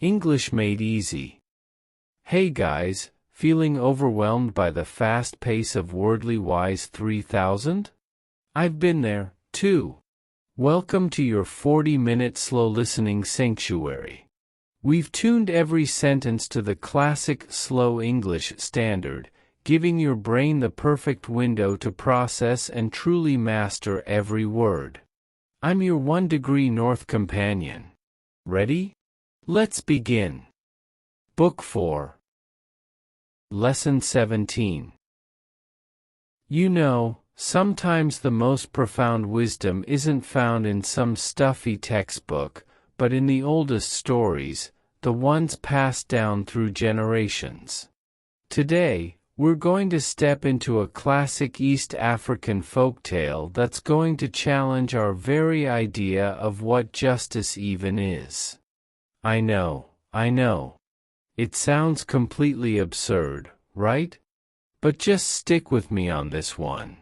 English made easy. Hey guys, feeling overwhelmed by the fast pace of Wordly Wise 3000? I've been there, too. Welcome to your 40-minute slow listening sanctuary. We've tuned every sentence to the classic slow English standard, giving your brain the perfect window to process and truly master every word. I'm your 1 degree north companion. Ready? Let's begin. Book 4. Lesson 17. You know, sometimes the most profound wisdom isn't found in some stuffy textbook, but in the oldest stories, the ones passed down through generations. Today, we're going to step into a classic East African folktale that's going to challenge our very idea of what justice even is. I know. It sounds completely absurd, right? But just stick with me on this one.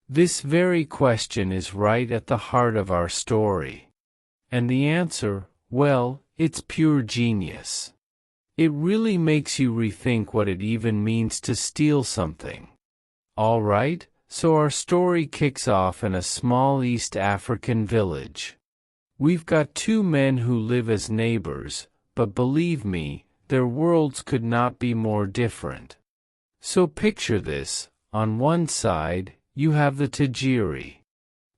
This very question is right at the heart of our story. And the answer, well, it's pure genius. It really makes you rethink what it even means to steal something. All right, so our story kicks off in a small East African village. We've got 2 men who live as neighbors, but believe me, their worlds could not be more different. So picture this, on one side, you have the Tajiri.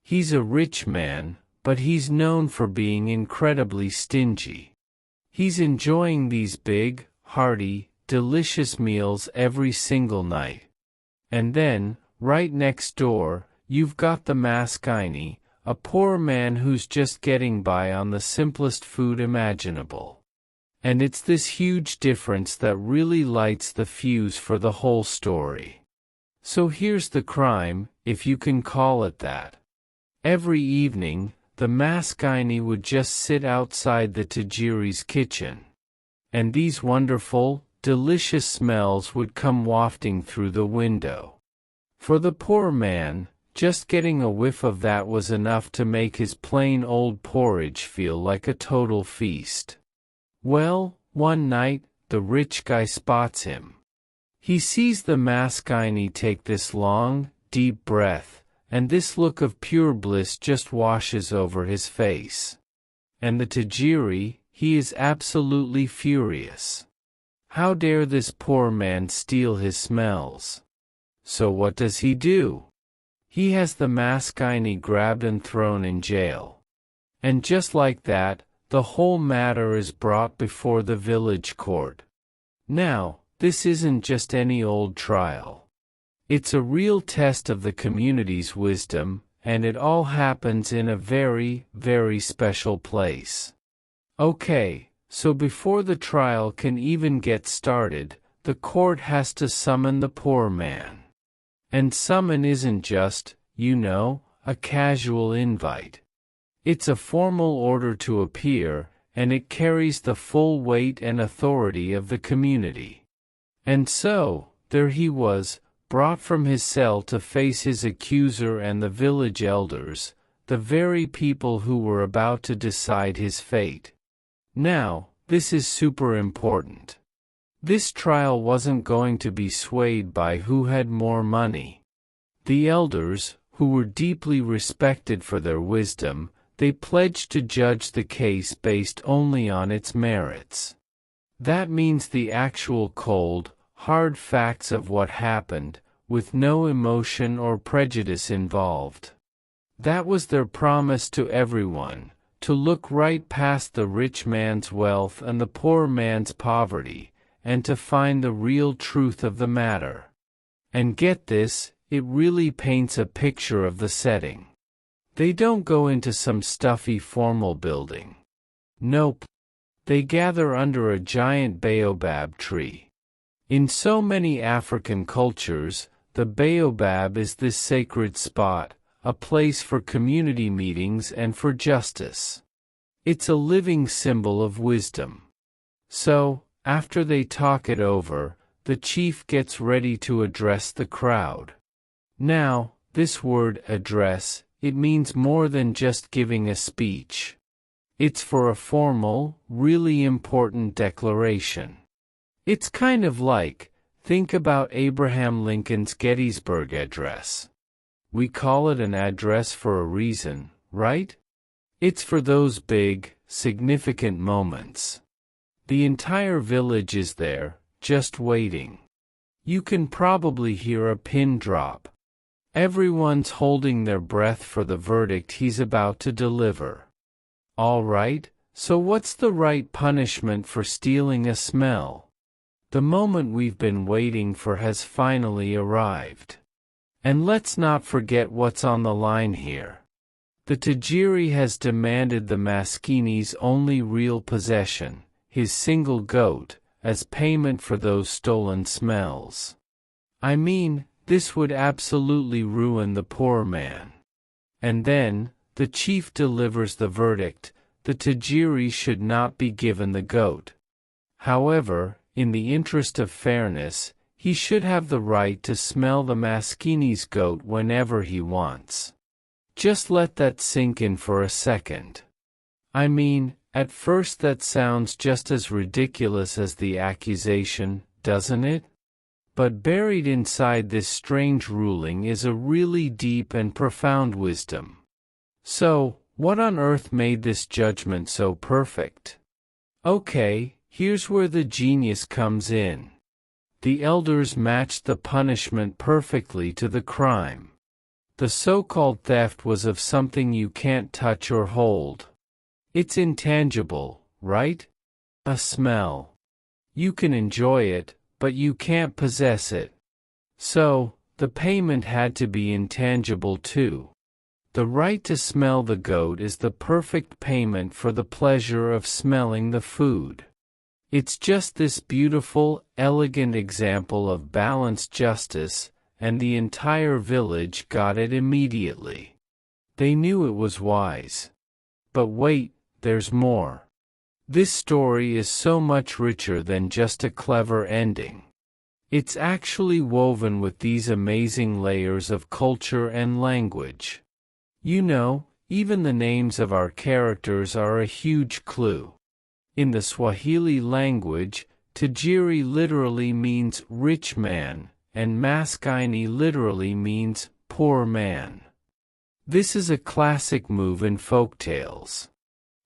He's a rich man, but he's known for being incredibly stingy. He's enjoying these big, hearty, delicious meals every single night. And then, right next door, you've got the Maskini, a poor man who's just getting by on the simplest food imaginable. And it's this huge difference that really lights the fuse for the whole story. So here's the crime, if you can call it that. Every evening, the Maskini would just sit outside the Tajiri's kitchen. And these wonderful, delicious smells would come wafting through the window. For the poor man, just getting a whiff of that was enough to make his plain old porridge feel like a total feast. Well, one night, the rich guy spots him. He sees the Maskini take this long, deep breath, and this look of pure bliss just washes over his face. And the Tajiri, he is absolutely furious. How dare this poor man steal his smells? So what does he do? He has the Maskini grabbed and thrown in jail. And just like that, the whole matter is brought before the village court. Now, this isn't just any old trial. It's a real test of the community's wisdom, and it all happens in a very, very special place. Okay, so before the trial can even get started, the court has to summon the poor man. And summon isn't just, a casual invite. It's a formal order to appear, and it carries the full weight and authority of the community. And so, there he was, brought from his cell to face his accuser and the village elders, the very people who were about to decide his fate. Now, this is super important. This trial wasn't going to be swayed by who had more money. The elders, who were deeply respected for their wisdom, they pledged to judge the case based only on its merits. That means the actual cold, hard facts of what happened, with no emotion or prejudice involved. That was their promise to everyone, to look right past the rich man's wealth and the poor man's poverty, and to find the real truth of the matter. And get this, it really paints a picture of the setting. They don't go into some stuffy formal building. Nope. They gather under a giant baobab tree. In so many African cultures, the baobab is this sacred spot, a place for community meetings and for justice. It's a living symbol of wisdom. So, after they talk it over, the chief gets ready to address the crowd. Now, this word address, it means more than just giving a speech. It's for a formal, really important declaration. It's kind of like, think about Abraham Lincoln's Gettysburg Address. We call it an address for a reason, right? It's for those big, significant moments. The entire village is there, just waiting. You can probably hear a pin drop. Everyone's holding their breath for the verdict he's about to deliver. All right, so what's the right punishment for stealing a smell? The moment we've been waiting for has finally arrived. And let's not forget what's on the line here. The Tajiri has demanded the Maskini's only real possession, his single goat, as payment for those stolen smells. I mean, this would absolutely ruin the poor man. And then, the chief delivers the verdict: the Tajiri should not be given the goat. However, in the interest of fairness, he should have the right to smell the Maskini's goat whenever he wants. Just let that sink in for a second. I mean, at first that sounds just as ridiculous as the accusation, doesn't it? But buried inside this strange ruling is a really deep and profound wisdom. So, what on earth made this judgment so perfect? Okay, here's where the genius comes in. The elders matched the punishment perfectly to the crime. The so-called theft was of something you can't touch or hold. It's intangible, right? A smell. You can enjoy it, but you can't possess it. So, the payment had to be intangible too. The right to smell the goat is the perfect payment for the pleasure of smelling the food. It's just this beautiful, elegant example of balanced justice, and the entire village got it immediately. They knew it was wise. But wait, there's more. This story is so much richer than just a clever ending. It's actually woven with these amazing layers of culture and language. You know, even the names of our characters are a huge clue. In the Swahili language, Tajiri literally means rich man, and Maskini literally means poor man. This is a classic move in folktales.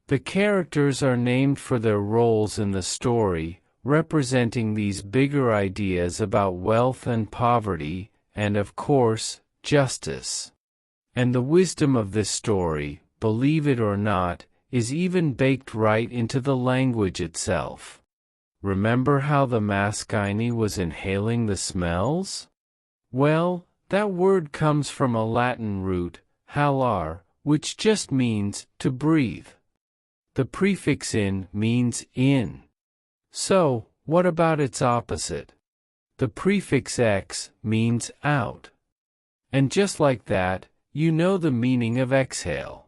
The characters are named for their roles in the story, representing these bigger ideas about wealth and poverty, and of course, justice. And the wisdom of this story, believe it or not, is even baked right into the language itself. Remember how the Maskini was inhaling the smells? Well, that word comes from a Latin root, halar, which just means to breathe. The prefix in means in. So, what about its opposite? The prefix ex means out. And just like that, you know the meaning of exhale.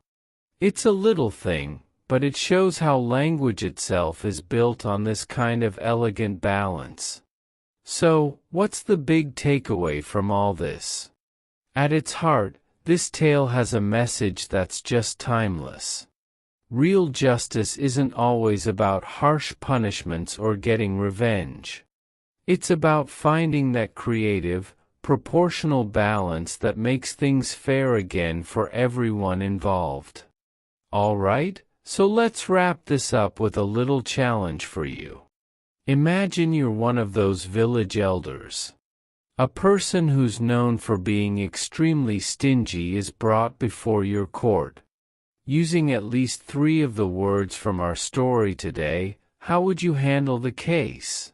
It's a little thing, but it shows how language itself is built on this kind of elegant balance. So, what's the big takeaway from all this? At its heart, this tale has a message that's just timeless. Real justice isn't always about harsh punishments or getting revenge. It's about finding that creative, proportional balance that makes things fair again for everyone involved. All right, so let's wrap this up with a little challenge for you. Imagine you're one of those village elders. A person who's known for being extremely stingy is brought before your court. Using at least 3 of the words from our story today, how would you handle the case?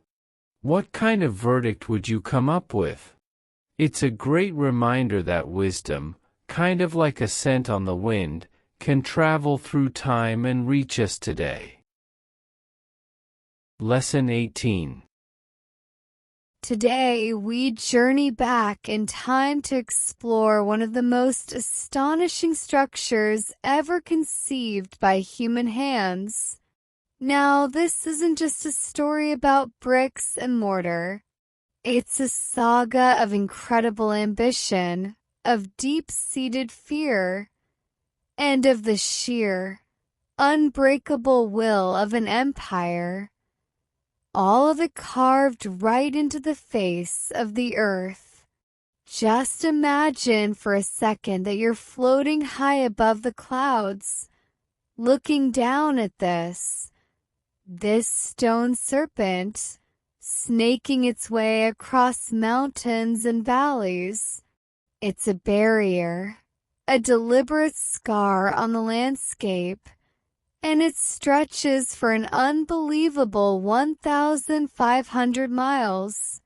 What kind of verdict would you come up with? It's a great reminder that wisdom, kind of like a scent on the wind, can travel through time and reach us today. Lesson 18. Today, we journey back in time to explore one of the most astonishing structures ever conceived by human hands. Now, this isn't just a story about bricks and mortar. It's a saga of incredible ambition, of deep-seated fear, and of the sheer, unbreakable will of an empire, all of it carved right into the face of the earth. Just imagine for a second that you're floating high above the clouds, looking down at this stone serpent, snaking its way across mountains and valleys. It's a barrier, a deliberate scar on the landscape, and it stretches for an unbelievable 1,500 miles.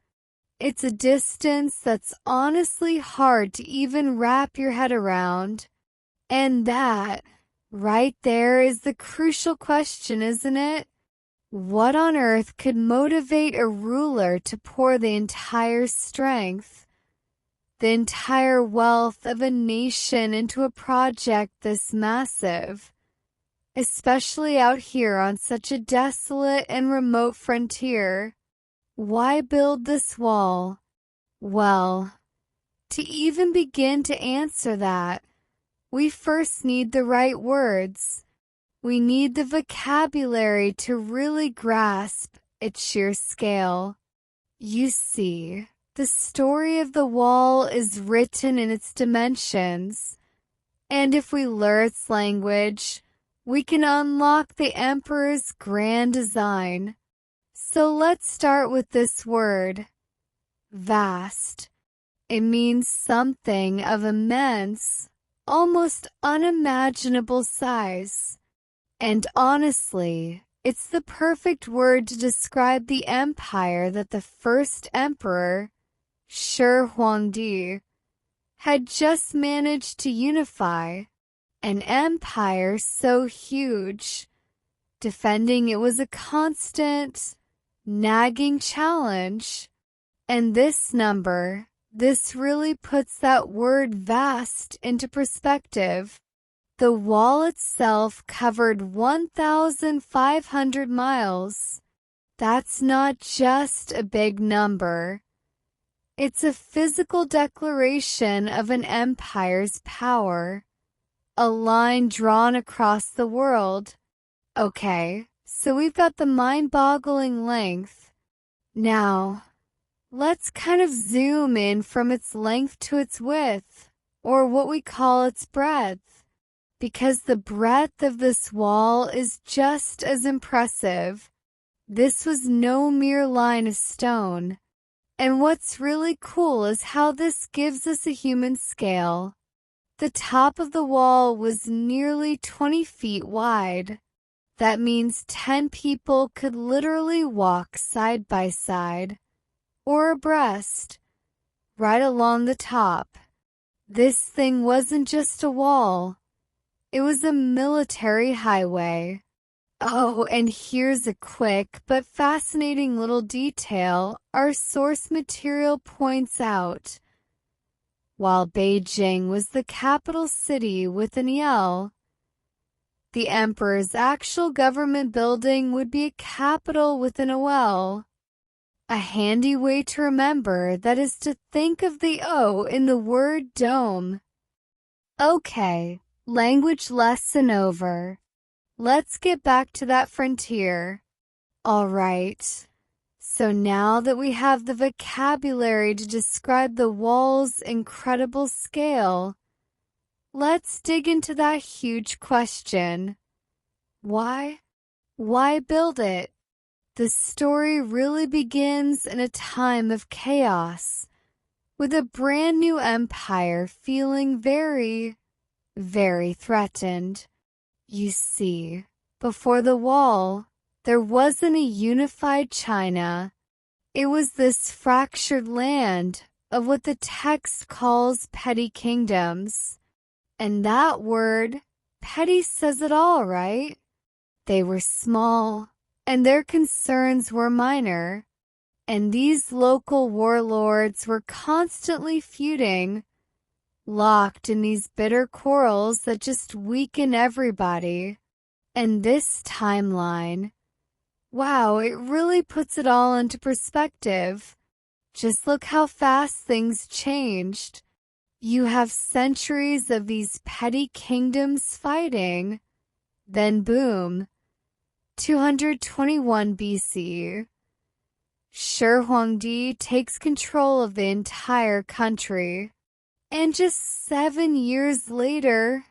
It's a distance that's honestly hard to even wrap your head around. And that, right there, is the crucial question, isn't it? What on earth could motivate a ruler to pour the entire strength, the entire wealth of a nation into a project this massive, especially out here on such a desolate and remote frontier? Why build this wall? Well, to even begin to answer that, we first need the right words. We need the vocabulary to really grasp its sheer scale. You see, the story of the wall is written in its dimensions, and if we learn its language, we can unlock the emperor's grand design. So let's start with this word, vast. It means something of immense, almost unimaginable size. And honestly, it's the perfect word to describe the empire that the first emperor, Shi Huangdi, had just managed to unify. An empire so huge, defending it was a constant, nagging challenge. And this number, this really puts that word vast into perspective. The wall itself covered 1,500 miles. That's not just a big number. It's a physical declaration of an empire's power, a line drawn across the world. Okay, so we've got the mind-boggling length. Now, let's kind of zoom in from its length to its width, or what we call its breadth, because the breadth of this wall is just as impressive. This was no mere line of stone. And what's really cool is how this gives us a human scale. The top of the wall was nearly 20 feet wide. That means 10 people could literally walk side by side, or abreast, right along the top. This thing wasn't just a wall. It was a military highway. Oh, and here's a quick but fascinating little detail our source material points out. While Beijing was the capital city with an L, the emperor's actual government building would be a capital with an OL. A handy way to remember that is to think of the O in the word dome. Okay, language lesson over. Let's get back to that frontier. All right. So now that we have the vocabulary to describe the wall's incredible scale, let's dig into that huge question. Why? Why build it? The story really begins in a time of chaos, with a brand new empire feeling very, very threatened. You see, before the wall, there wasn't a unified China. It was this fractured land of what the text calls petty kingdoms. And that word, petty, says it all, right? They were small, and their concerns were minor. And these local warlords were constantly feuding, locked in these bitter quarrels that just weaken everybody. And this timeline, wow, it really puts it all into perspective. Just look how fast things changed. You have centuries of these petty kingdoms fighting, Then boom, 221 BC. Shi Huangdi takes control of the entire country. And just 7 years later,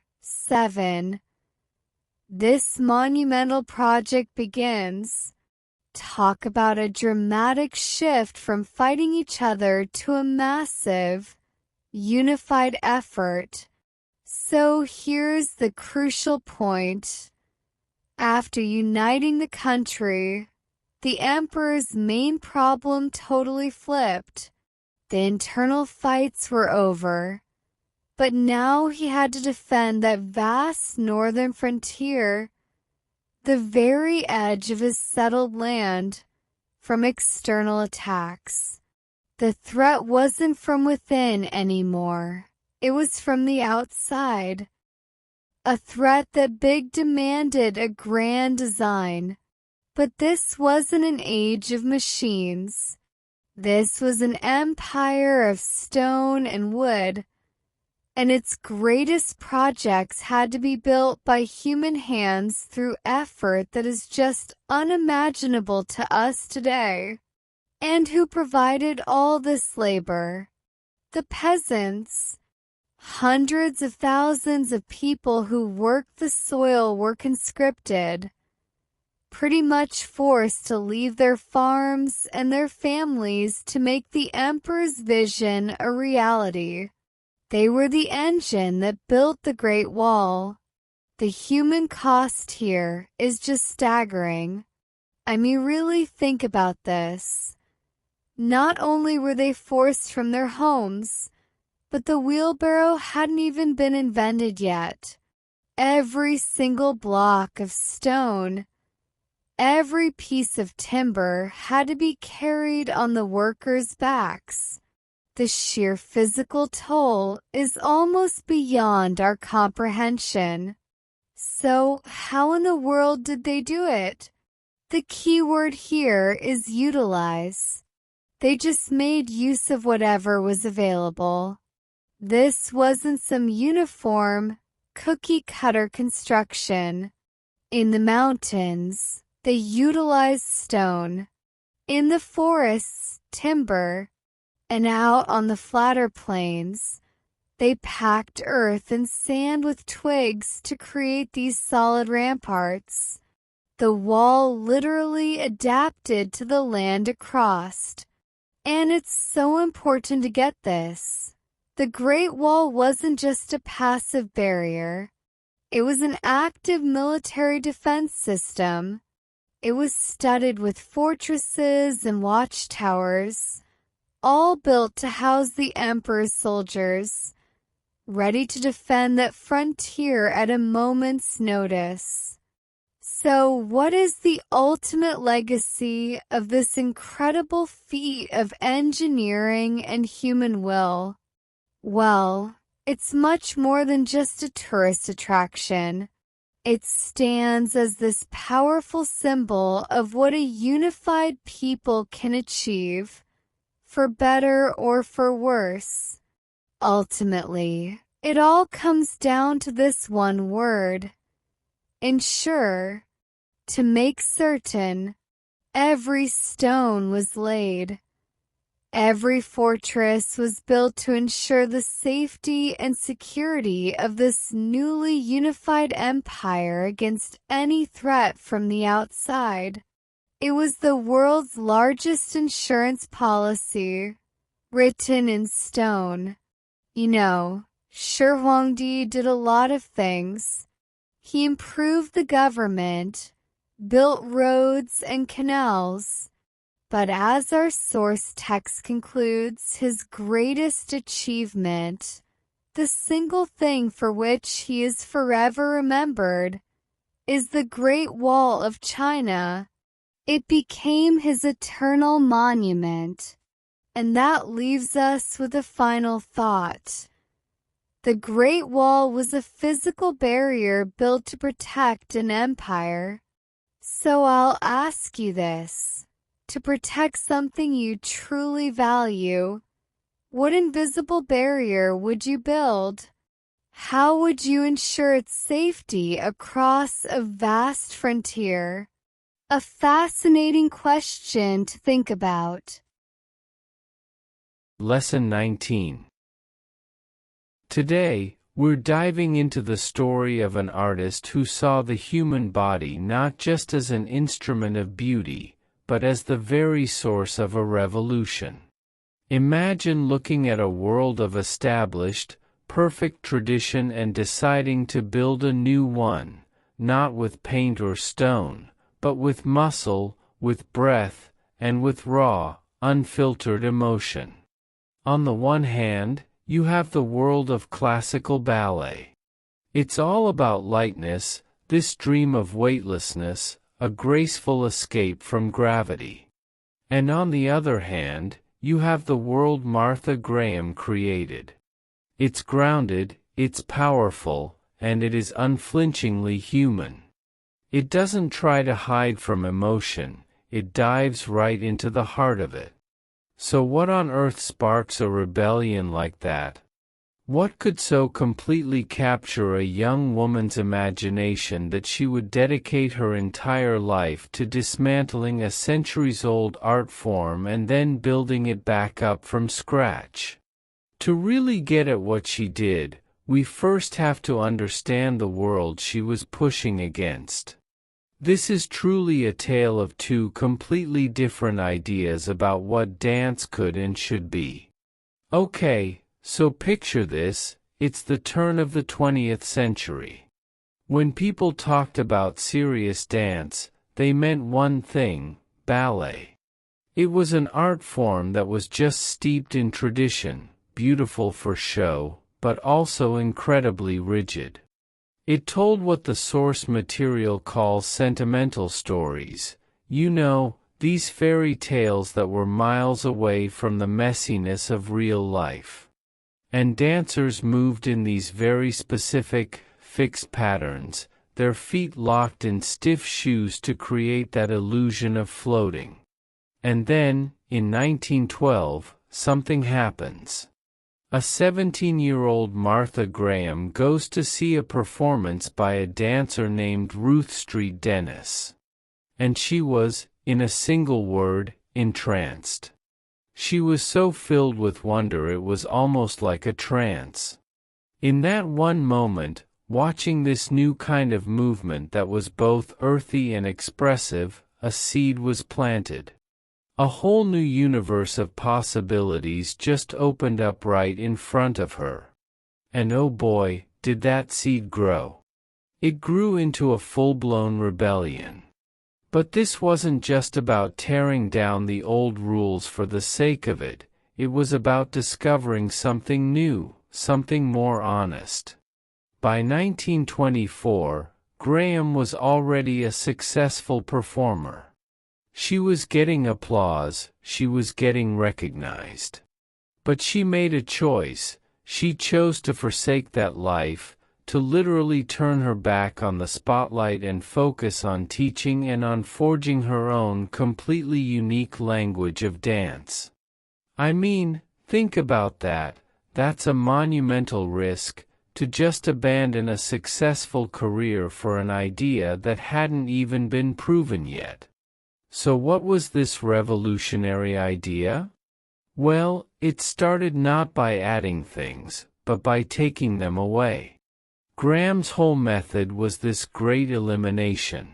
this monumental project begins. Talk about a dramatic shift from fighting each other to a massive, unified effort. So here's the crucial point. After uniting the country, the emperor's main problem totally flipped. The internal fights were over, but now he had to defend that vast northern frontier, the very edge of his settled land, from external attacks. The threat wasn't from within anymore. It was from the outside. A threat that demanded a grand design. But this wasn't an age of machines. This was an empire of stone and wood, and its greatest projects had to be built by human hands through effort that is just unimaginable to us today. And who provided all this labor? The peasants. Hundreds of thousands of people who worked the soil were conscripted, pretty much forced to leave their farms and their families to make the emperor's vision a reality. They were the engine that built the Great Wall. The human cost here is just staggering. I mean, really think about this. Not only were they forced from their homes, but the wheelbarrow hadn't even been invented yet. Every single block of stone, every piece of timber had to be carried on the workers' backs. The sheer physical toll is almost beyond our comprehension. So, how in the world did they do it? The key word here is utilize. They just made use of whatever was available. This wasn't some uniform, cookie-cutter construction. In the mountains, they utilized stone. In the forests, timber. And out on the flatter plains, they packed earth and sand with twigs to create these solid ramparts. The wall literally adapted to the land it crossed. And it's so important to get this. The Great Wall wasn't just a passive barrier. It was an active military defense system. It was studded with fortresses and watchtowers, all built to house the emperor's soldiers, ready to defend that frontier at a moment's notice. So, what is the ultimate legacy of this incredible feat of engineering and human will? Well, it's much more than just a tourist attraction. It stands as this powerful symbol of what a unified people can achieve, for better or for worse. Ultimately, it all comes down to this one word: ensure. To make certain, every stone was laid. Every fortress was built to ensure the safety and security of this newly unified empire against any threat from the outside. It was the world's largest insurance policy, written in stone. You know, Shi Huangdi did a lot of things. He improved the government, built roads and canals. But as our source text concludes, his greatest achievement, the single thing for which he is forever remembered, is the Great Wall of China. It became his eternal monument. And that leaves us with a final thought. The Great Wall was a physical barrier built to protect an empire. So I'll ask you this. To protect something you truly value, what invisible barrier would you build? How would you ensure its safety across a vast frontier? A fascinating question to think about. Lesson 19. Today, we're diving into the story of an artist who saw the human body not just as an instrument of beauty, but as the very source of a revolution. Imagine looking at a world of established, perfect tradition and deciding to build a new one, not with paint or stone, but with muscle, with breath, and with raw, unfiltered emotion. On the one hand, you have the world of classical ballet. It's all about lightness, this dream of weightlessness, a graceful escape from gravity. And on the other hand, you have the world Martha Graham created. It's grounded, it's powerful, and it is unflinchingly human. It doesn't try to hide from emotion, it dives right into the heart of it. So what on earth sparks a rebellion like that? What could so completely capture a young woman's imagination that she would dedicate her entire life to dismantling a centuries-old art form and then building it back up from scratch? To really get at what she did, we first have to understand the world she was pushing against. This is truly a tale of two completely different ideas about what dance could and should be. Okay, so picture this, it's the turn of the 20th century. When people talked about serious dance, they meant one thing, ballet. It was an art form that was just steeped in tradition, beautiful for show, but also incredibly rigid. It told what the source material calls sentimental stories, you know, these fairy tales that were miles away from the messiness of real life. And dancers moved in these very specific, fixed patterns, their feet locked in stiff shoes to create that illusion of floating. And then, in 1912, something happens. A 17-year-old Martha Graham goes to see a performance by a dancer named Ruth Street Dennis. And she was, in a single word, entranced. She was so filled with wonder it was almost like a trance. In that one moment, watching this new kind of movement that was both earthy and expressive, a seed was planted. A whole new universe of possibilities just opened up right in front of her. And oh boy, did that seed grow. It grew into a full-blown rebellion. But this wasn't just about tearing down the old rules for the sake of it, it was about discovering something new, something more honest. By 1924, Graham was already a successful performer. She was getting applause, she was getting recognized. But she made a choice, she chose to forsake that life, to literally turn her back on the spotlight and focus on teaching and on forging her own completely unique language of dance. I mean, think about that, that's a monumental risk, to just abandon a successful career for an idea that hadn't even been proven yet. So what was this revolutionary idea? Well, it started not by adding things, but by taking them away. Graham's whole method was this great elimination.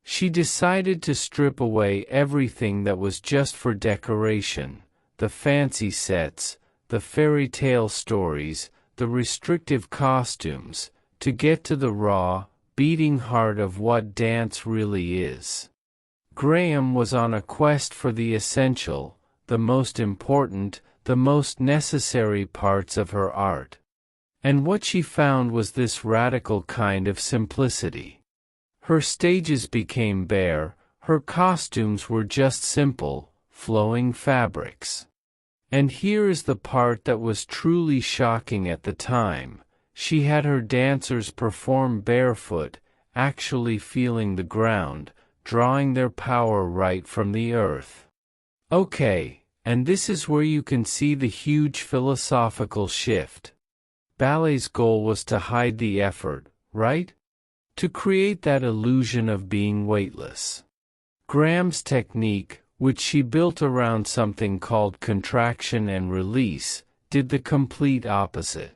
She decided to strip away everything that was just for decoration, the fancy sets, the fairy tale stories, the restrictive costumes, to get to the raw, beating heart of what dance really is. Graham was on a quest for the essential, the most important, the most necessary parts of her art. And what she found was this radical kind of simplicity. Her stages became bare, her costumes were just simple, flowing fabrics. And here is the part that was truly shocking at the time, she had her dancers perform barefoot, actually feeling the ground, drawing their power right from the earth. Okay, and this is where you can see the huge philosophical shift. Ballet's goal was to hide the effort, right? To create that illusion of being weightless. Graham's technique, which she built around something called contraction and release, did the complete opposite.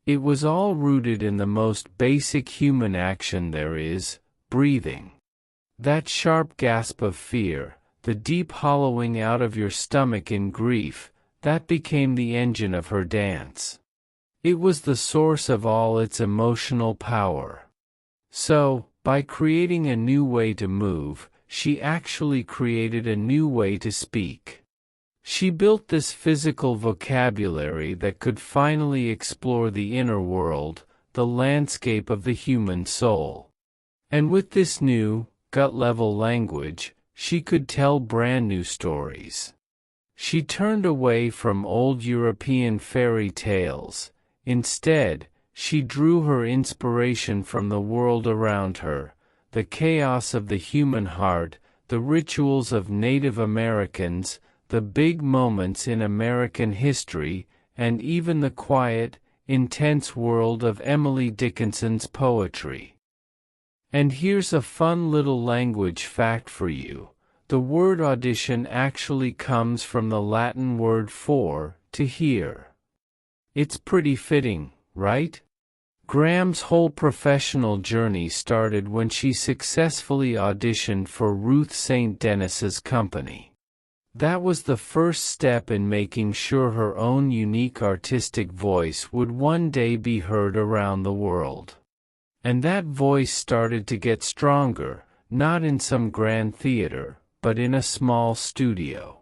It was all rooted in the most basic human action there is, breathing. That sharp gasp of fear, the deep hollowing out of your stomach in grief, that became the engine of her dance. It was the source of all its emotional power. So, by creating a new way to move, she actually created a new way to speak. She built this physical vocabulary that could finally explore the inner world, the landscape of the human soul. And with this new, gut-level language, she could tell brand new stories. She turned away from old European fairy tales. Instead, she drew her inspiration from the world around her, the chaos of the human heart, the rituals of Native Americans, the big moments in American history, and even the quiet, intense world of Emily Dickinson's poetry. And here's a fun little language fact for you. The word audition actually comes from the Latin word for, to hear. It's pretty fitting, right? Graham's whole professional journey started when she successfully auditioned for Ruth St. Denis's company. That was the first step in making sure her own unique artistic voice would one day be heard around the world. And that voice started to get stronger, not in some grand theater, but in a small studio.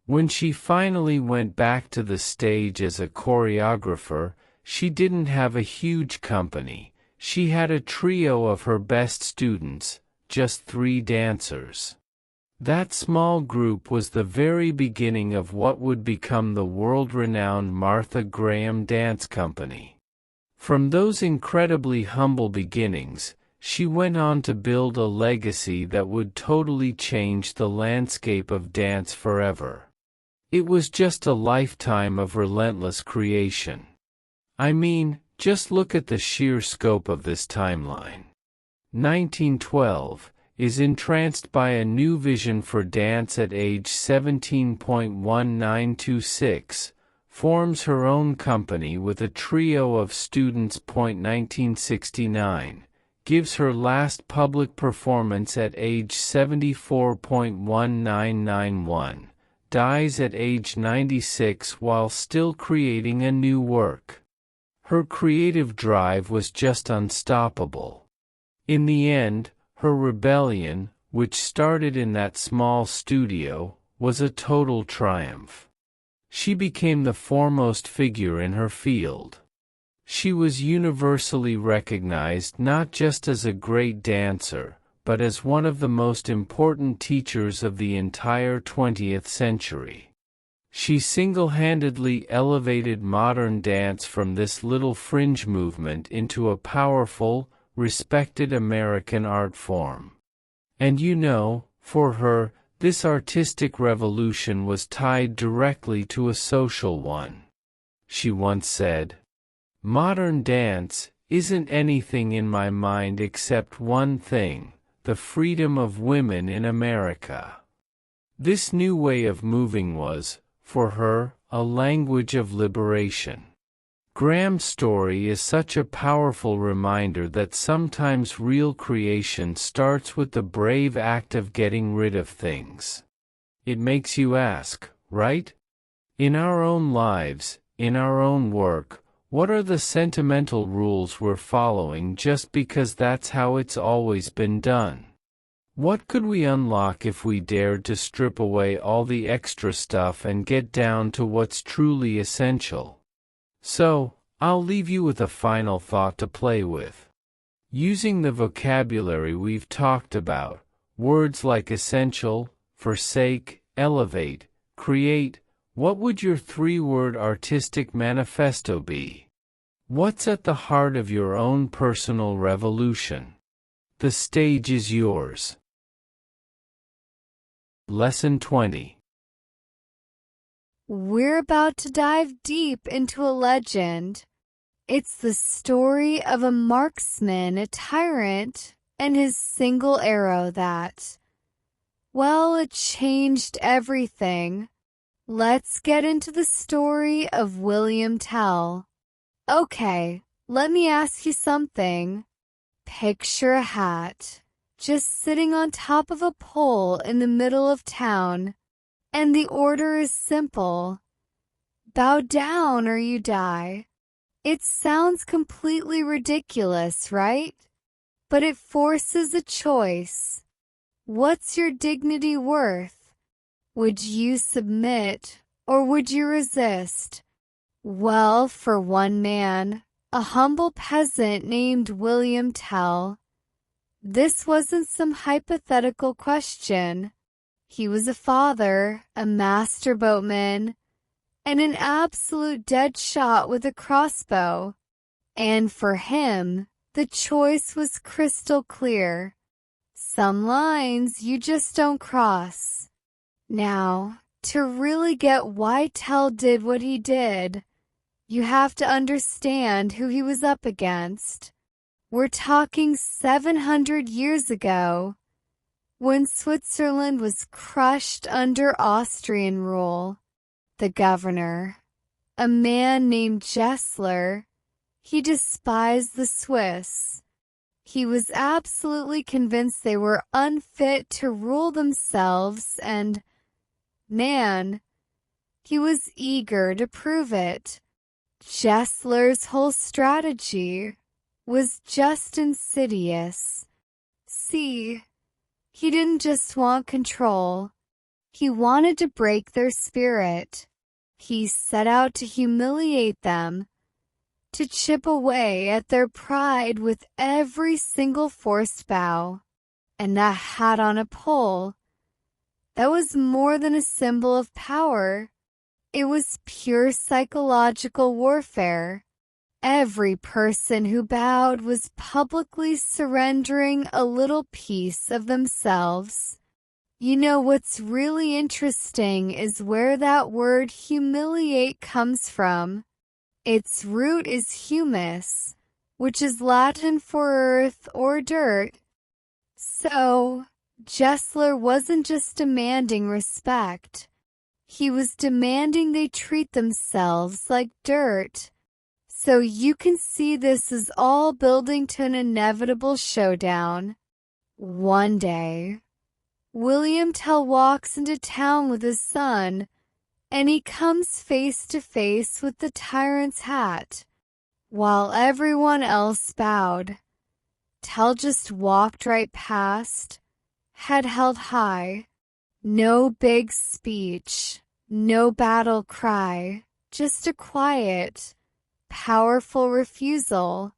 When she finally went back to the stage as a choreographer, she didn't have a huge company. She had a trio of her best students, just 3 dancers. That small group was the very beginning of what would become the world-renowned Martha Graham Dance Company. From those incredibly humble beginnings, she went on to build a legacy that would totally change the landscape of dance forever. It was just a lifetime of relentless creation. I mean, just look at the sheer scope of this timeline. 1912, is entranced by a new vision for dance at age 17.1926, forms her own company with a trio of students. 1969, gives her last public performance at age 74.1991, dies at age 96 while still creating a new work. Her creative drive was just unstoppable. In the end, her rebellion, which started in that small studio, was a total triumph. She became the foremost figure in her field. She was universally recognized not just as a great dancer, but as one of the most important teachers of the entire 20th century. She single-handedly elevated modern dance from this little fringe movement into a powerful, respected American art form. And you know, for her, this artistic revolution was tied directly to a social one. She once said, "Modern dance isn't anything in my mind except one thing, the freedom of women in America." This new way of moving was, for her, a language of liberation. Graham's story is such a powerful reminder that sometimes real creation starts with the brave act of getting rid of things. It makes you ask, right? In our own lives, in our own work, what are the sentimental rules we're following just because that's how it's always been done? What could we unlock if we dared to strip away all the extra stuff and get down to what's truly essential? So, I'll leave you with a final thought to play with. Using the vocabulary we've talked about, words like essential, forsake, elevate, create, what would your 3-word artistic manifesto be? What's at the heart of your own personal revolution? The stage is yours. Lesson 20. We're about to dive deep into a legend, It's the story of a marksman, a tyrant, and his single arrow that, well, it changed everything. Let's get into the story of William Tell. Okay, let me ask you something. Picture a hat, just sitting on top of a pole in the middle of town, and the order is simple. Bow down or you die. It sounds completely ridiculous, right? But it forces a choice. What's your dignity worth? Would you submit or would you resist? Well, for one man, a humble peasant named William Tell, this wasn't some hypothetical question. He was a father, a master boatman, and an absolute dead shot with a crossbow. And for him, the choice was crystal clear. Some lines you just don't cross. Now, to really get why Tell did what he did, you have to understand who he was up against. We're talking 700 years ago, when Switzerland was crushed under Austrian rule. The governor, a man named Gessler, he despised the Swiss. He was absolutely convinced they were unfit to rule themselves and, man, he was eager to prove it. Gessler's whole strategy was just insidious. See, he didn't just want control. He wanted to break their spirit. He set out to humiliate them, to chip away at their pride with every single forced bow. And that hat on a pole, that was more than a symbol of power. It was pure psychological warfare. Every person who bowed was publicly surrendering a little piece of themselves. You know, what's really interesting is where that word humiliate comes from. Its root is humus, which is Latin for earth or dirt. So, Gessler wasn't just demanding respect. He was demanding they treat themselves like dirt. So you can see this is all building to an inevitable showdown. One day, William Tell walks into town with his son, and he comes face to face with the tyrant's hat. While everyone else bowed, Tell just walked right past, head held high. No big speech, no battle cry, just a quiet, powerful refusal.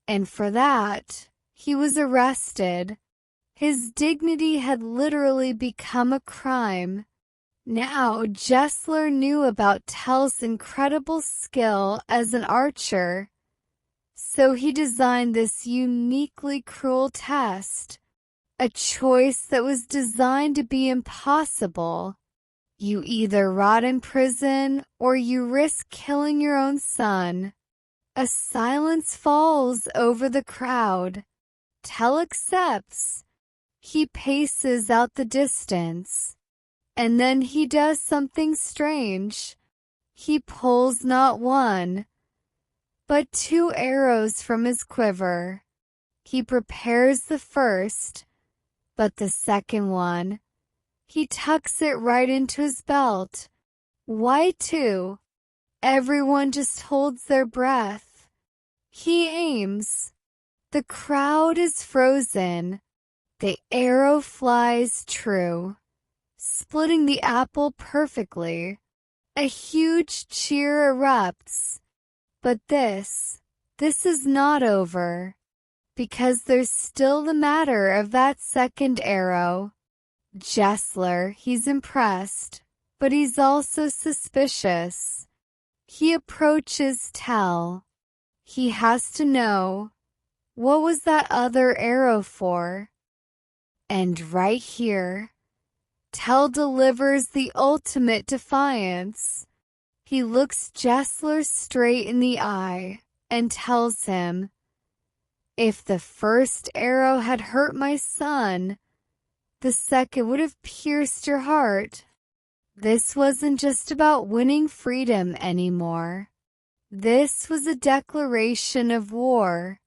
And for that, he was arrested. His dignity had literally become a crime. Now, Gessler knew about Tell's incredible skill as an archer, so he designed this uniquely cruel test, a choice that was designed to be impossible. You either rot in prison or you risk killing your own son. A silence falls over the crowd. Tell accepts. He paces out the distance. And then he does something strange. He pulls not one, but 2 arrows from his quiver. He prepares the first, but the second one, he tucks it right into his belt. Why 2? Everyone just holds their breath. He aims. The crowd is frozen. The arrow flies true, splitting the apple perfectly. A huge cheer erupts. But this is not over, because there's still the matter of that second arrow. Gessler, he's impressed, but he's also suspicious. He approaches Tell. He has to know, what was that other arrow for? And right here, Tell delivers the ultimate defiance. He looks Gessler straight in the eye, and tells him, "If the first arrow had hurt my son, the second would have pierced your heart." This wasn't just about winning freedom anymore. This was a declaration of war.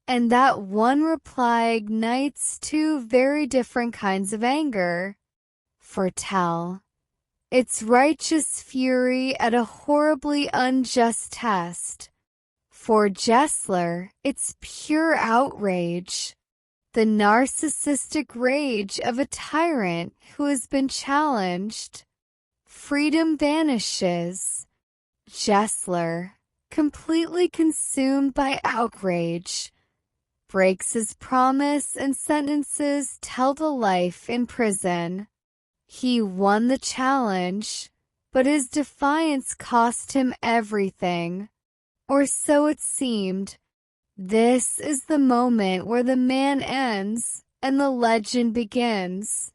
And that one reply ignites two very different kinds of anger. For Tell, it's righteous fury at a horribly unjust test. For Gessler, it's pure outrage. The narcissistic rage of a tyrant who has been challenged. Freedom vanishes. Gessler, completely consumed by outrage, breaks his promise and sentences Tell to life in prison. He won the challenge, but his defiance cost him everything. Or so it seemed. This is the moment where the man ends and the legend begins,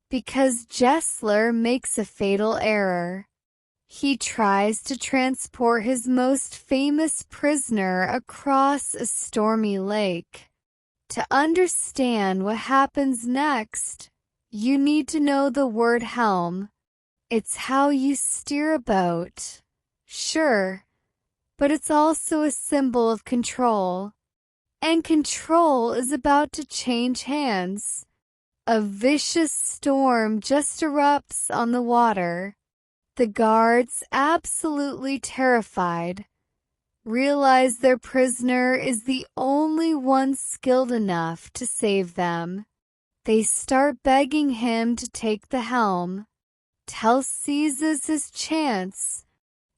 because Gessler makes a fatal error. He tries to transport his most famous prisoner across a stormy lake. To understand what happens next, you need to know the word helm. It's how you steer a boat. Sure, but it's also a symbol of control. And control is about to change hands. A vicious storm just erupts on the water. The guards, absolutely terrified, realize their prisoner is the only one skilled enough to save them. They start begging him to take the helm. Tell seizes his chance.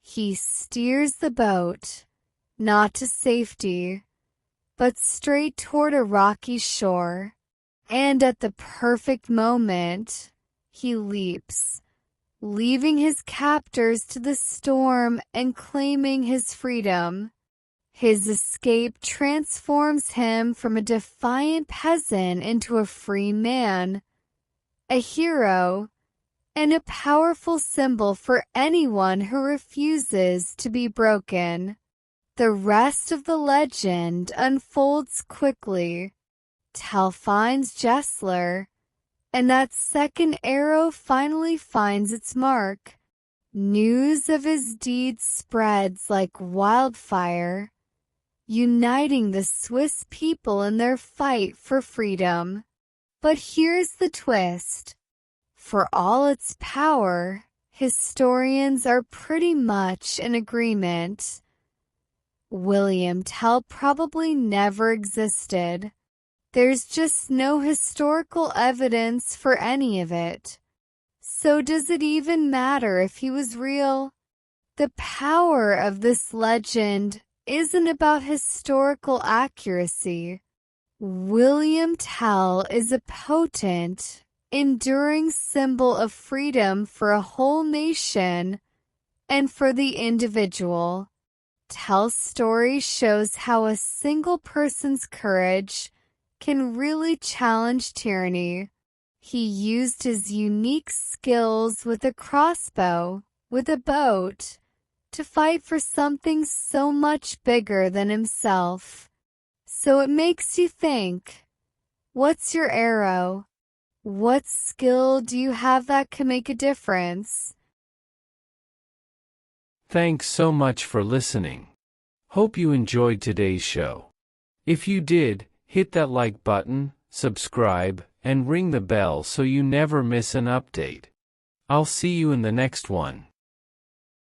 He steers the boat, not to safety, but straight toward a rocky shore. And at the perfect moment, he leaps, leaving his captors to the storm and claiming his freedom. His escape transforms him from a defiant peasant into a free man, a hero, and a powerful symbol for anyone who refuses to be broken. The rest of the legend unfolds quickly. Tell finds Gessler, and that second arrow finally finds its mark. News of his deeds spreads like wildfire, uniting the Swiss people in their fight for freedom. But here's the twist. For all its power, historians are pretty much in agreement. William Tell probably never existed. There's just no historical evidence for any of it. So does it even matter if he was real? The power of this legend isn't about historical accuracy. William Tell is a potent, enduring symbol of freedom for a whole nation and for the individual. Tell's story shows how a single person's courage can really challenge tyranny. He used his unique skills with a crossbow, with a boat, to fight for something so much bigger than himself. So it makes you think, what's your arrow? What skill do you have that can make a difference? Thanks so much for listening. Hope you enjoyed today's show. If you did, hit that like button, subscribe, and ring the bell so you never miss an update. I'll see you in the next one.